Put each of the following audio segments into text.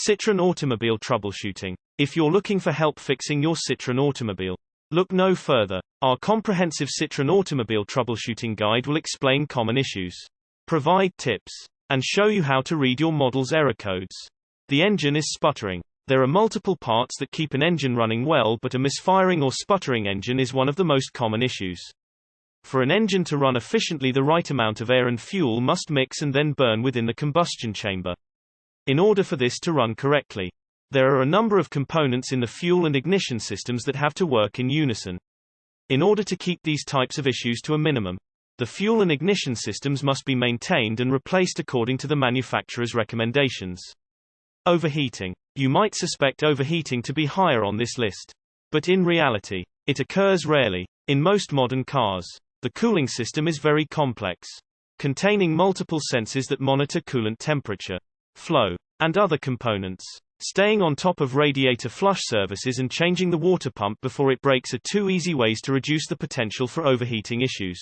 Citroen Automobile Troubleshooting. If you're looking for help fixing your Citroen automobile, look no further. Our comprehensive Citroen Automobile Troubleshooting Guide will explain common issues, provide tips, and show you how to read your model's error codes. The engine is sputtering. There are multiple parts that keep an engine running well, but a misfiring or sputtering engine is one of the most common issues. For an engine to run efficiently, the right amount of air and fuel must mix and then burn within the combustion chamber. In order for this to run correctly, there are a number of components in the fuel and ignition systems that have to work in unison. In order to keep these types of issues to a minimum, the fuel and ignition systems must be maintained and replaced according to the manufacturer's recommendations. Overheating. You might suspect overheating to be higher on this list, but in reality, it occurs rarely. In most modern cars, the cooling system is very complex, containing multiple sensors that monitor coolant temperature, flow, and other components. Staying on top of radiator flush services and changing the water pump before it breaks are two easy ways to reduce the potential for overheating issues.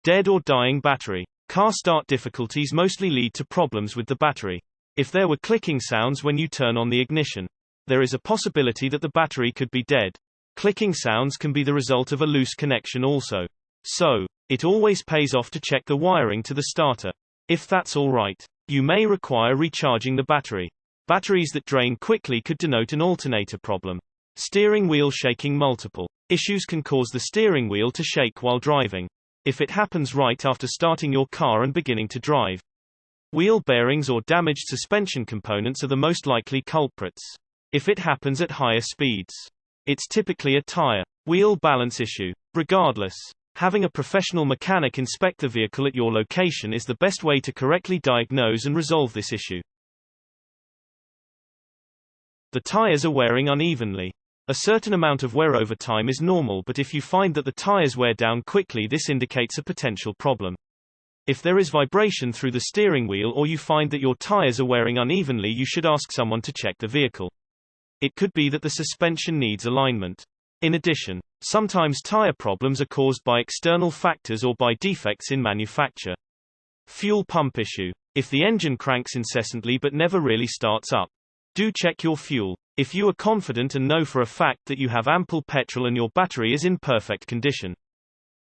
Dead or dying battery. Car start difficulties mostly lead to problems with the battery. If there were clicking sounds when you turn on the ignition, there is a possibility that the battery could be dead. Clicking sounds can be the result of a loose connection also. So, it always pays off to check the wiring to the starter. If that's all right, you may require recharging the battery. Batteries that drain quickly could denote an alternator problem. Steering wheel shaking. Multiple issues can cause the steering wheel to shake while driving. If it happens right after starting your car and beginning to drive. Wheel bearings or damaged suspension components are the most likely culprits. If it happens at higher speeds, it's typically a tire wheel balance issue. Regardless, having a professional mechanic inspect the vehicle at your location is the best way to correctly diagnose and resolve this issue. The tires are wearing unevenly. A certain amount of wear over time is normal, but if you find that the tires wear down quickly, this indicates a potential problem. If there is vibration through the steering wheel or you find that your tires are wearing unevenly, you should ask someone to check the vehicle. It could be that the suspension needs alignment. In addition, sometimes tire problems are caused by external factors or by defects in manufacture. Fuel pump issue. If the engine cranks incessantly but never really starts up, do check your fuel. If you are confident and know for a fact that you have ample petrol and your battery is in perfect condition,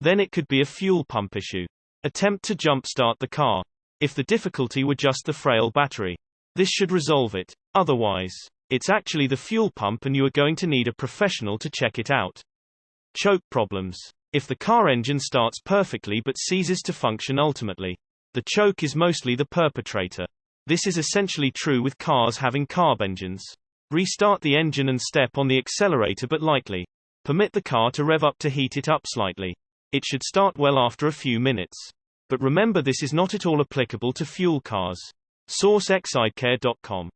then it could be a fuel pump issue. Attempt to jump-start the car. If the difficulty were just the frail battery, this should resolve it. Otherwise, it's actually the fuel pump and you are going to need a professional to check it out. Choke problems. If the car engine starts perfectly but ceases to function ultimately, the choke is mostly the perpetrator. This is essentially true with cars having carb engines. Restart the engine and step on the accelerator but lightly. Permit the car to rev up to heat it up slightly. It should start well after a few minutes. But remember, this is not at all applicable to fuel cars. Source: exidecare.com